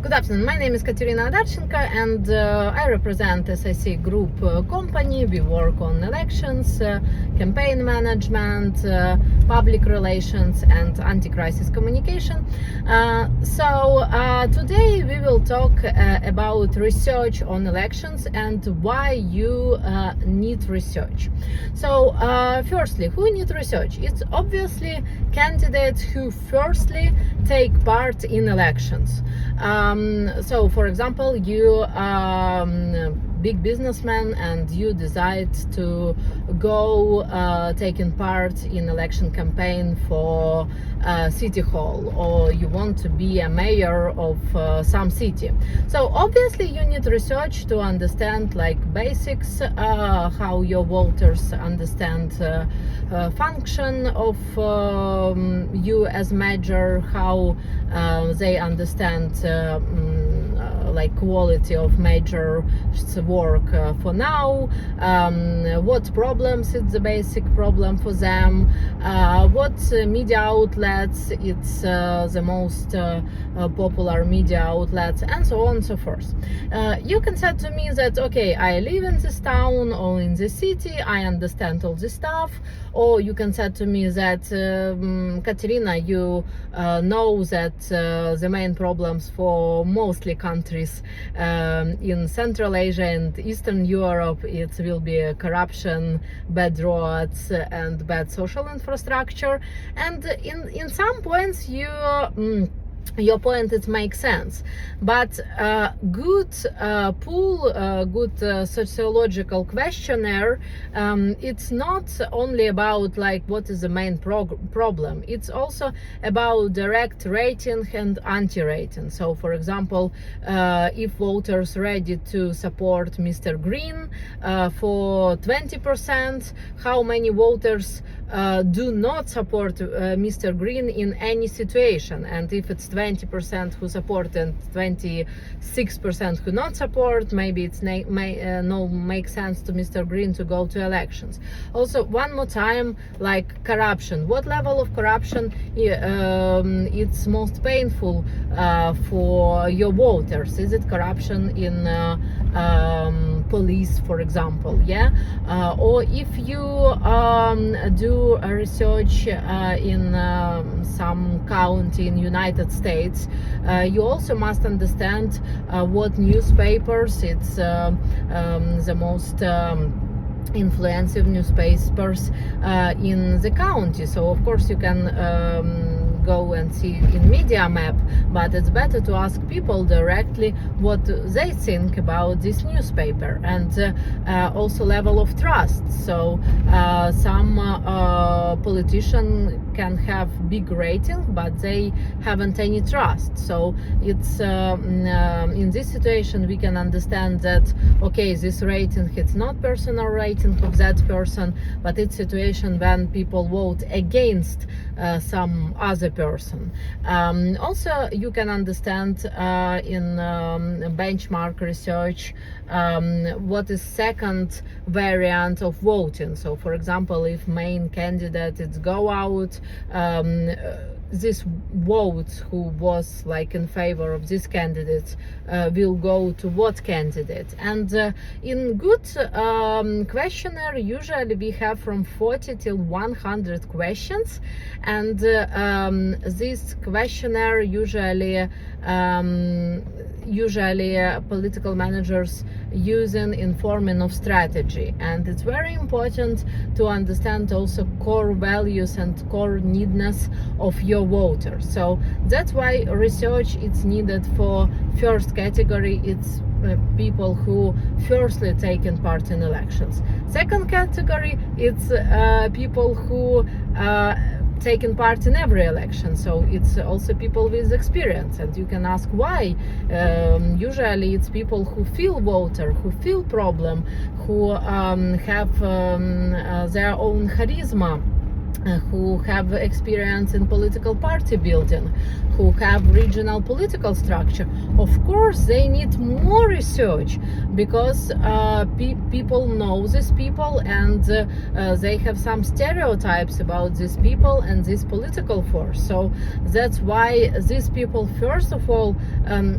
Good afternoon, my name is Kateryna Odarchenko and I represent SIC Group company. We work on elections, campaign management, public relations and anti-crisis communication. Today we will talk about research on elections and why you need research. Firstly, who need research? It's obviously candidates who firstly take part in elections. For example, you big businessman and you decide to go taking part in election campaign for city hall, or you want to be a mayor of some city. So obviously you need research to understand like basics, how your voters understand function of you as mayor, how they understand like quality of major work for now, what problems it's the basic problem for them, what media outlets it's the most popular media outlets, and so on and so forth. You can say to me that okay, I live in this town or in this city, I understand all this stuff, or you can say to me that Kateryna, you know that the main problems for mostly countries in Central Asia and Eastern Europe, it will be corruption, bad roads and bad social infrastructure, and in some points your point it makes sense, but good sociological questionnaire, it's not only about like what is the main problem, it's also about direct rating and anti-rating. So for example, if voters ready to support Mr. Green for 20%, how many voters do not support Mr. Green in any situation, and if it's 20% who support and 26% who not support, maybe it's no make sense to Mr. Green to go to elections. Also, one more time, like corruption, what level of corruption it's most painful for your voters? Is it corruption in police, for example, or if you do a research in some county in United States, you also must understand what newspapers it's the most influential newspapers in the county. So of course you can go and see in media map, but it's better to ask people directly what they think about this newspaper, and also level of trust. So some politician can have big rating, but they haven't any trust. So it's in this situation we can understand that okay, this rating it's not personal rating of that person, but it's situation when people vote against some other person. Also you can understand in benchmark research what is second variant of voting. So for example, if main candidate is go out, this vote who was like in favor of this candidate will go to what candidate. And in good questionnaire usually we have from 40 till 100 questions, and this questionnaire usually political managers using in forming of strategy, and it's very important to understand also core values and core needness of your voters. So that's why research is needed for first category, it's people who firstly taken part in elections. Second category, it's people who taken part in every election, so it's also people with experience, and you can ask why. Usually it's people who feel voter, who feel problem, who have their own charisma, who have experience in political party building, who have regional political structure. Of course, they need more research because people know these people, and they have some stereotypes about these people and this political force. So that's why these people, first of all,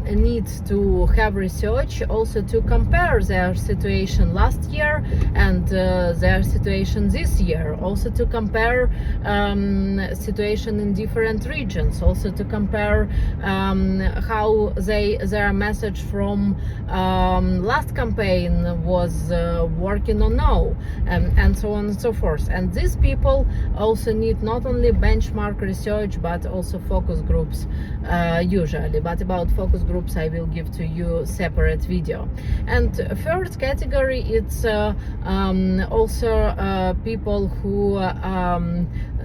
need to have research, also to compare their situation last year and their situation this year, also to compare situation in different regions, also to compare how their message from last campaign was working or no, and so on and so forth. And these people also need not only benchmark research but also focus groups, usually. But about focus groups I will give to you separate video. And third category, it's also people who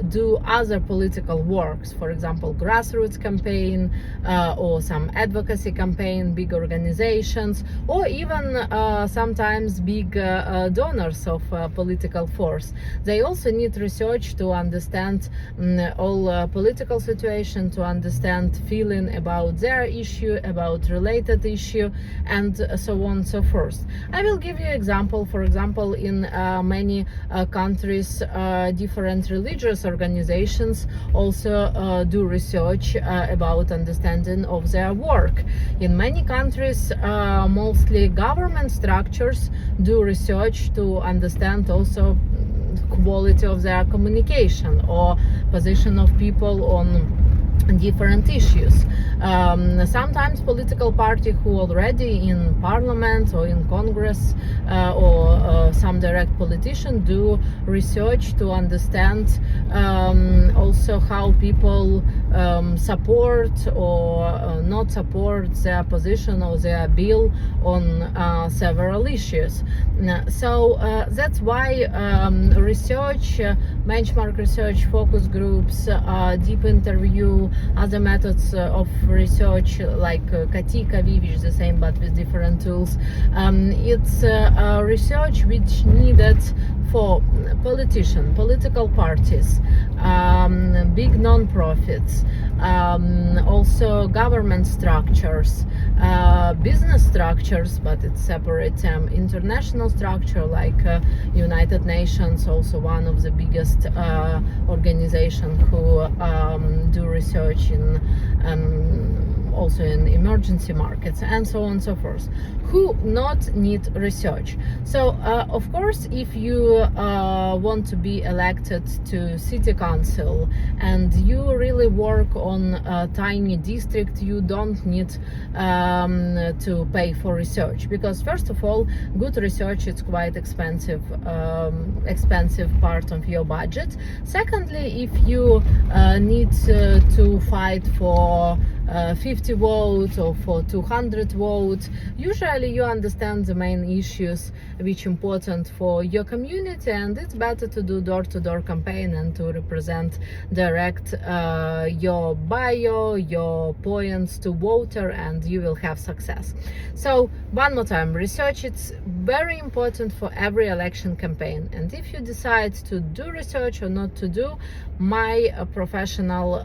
do other political works, for example grassroots campaign, or some advocacy campaign, big organizations, or even sometimes big donors of political force. They also need research to understand all political situation, to understand feeling about their issue, about related issue, and so on and so forth. I will give you example. For example, in many countries, different religious organizations also do research about understanding of their work. In many countries, mostly government structures do research to understand also quality of their communication or position of people on different issues. Sometimes political party who already in parliament or in Congress, or some direct politician do research to understand also how people support or not support their position or their bill on several issues. So that's why research, benchmark research, focus groups, deep interview, other methods of research like Katika, which is the same but with different tools. It's research which needed for politicians, political parties, big non-profits, also government structures, business structures, but it's separate, international structure like United Nations, also one of the biggest organizations who do research in also in emergency markets, and so on and so forth, who not need research. So of course, if you want to be elected to city council and you really work on a tiny district, you don't need to pay for research, because first of all, good research is quite expensive part of your budget. Secondly, if you need to fight for 50 votes or for 200 votes, usually you understand the main issues which are important for your community, and it's better to do door-to-door campaign and to represent direct your bio, your points to voter, and you will have success. So one more time, research is very important for every election campaign, and if you decide to do research or not to do, my professional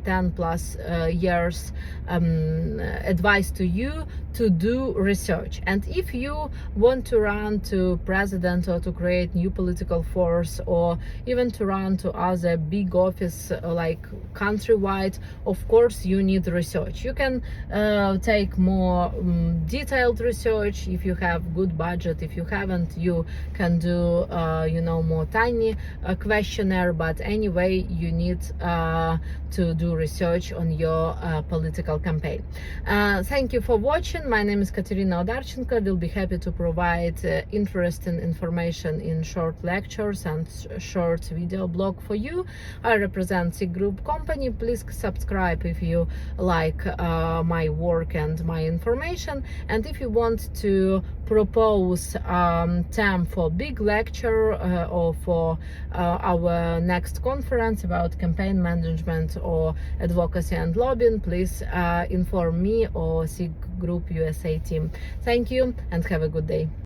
10 plus years advice to you to do research. And if you want to run to president or to create new political force or even to run to other big office like countrywide, of course you need research. You can take more detailed research if you have good budget. If you haven't, you can do more tiny questionnaire, but anyway you need to do research on your political campaign. Thank you for watching. My name is Kateryna Odarchenko. I will be happy to provide interesting information in short lectures and short video blog for you. I represent C Group company. Please subscribe if you like my work and my information. And if you want to propose theme for big lecture or for our next conference about campaign management or advocacy and lobbying, please inform me or C Group USA team. Thank you and have a good day.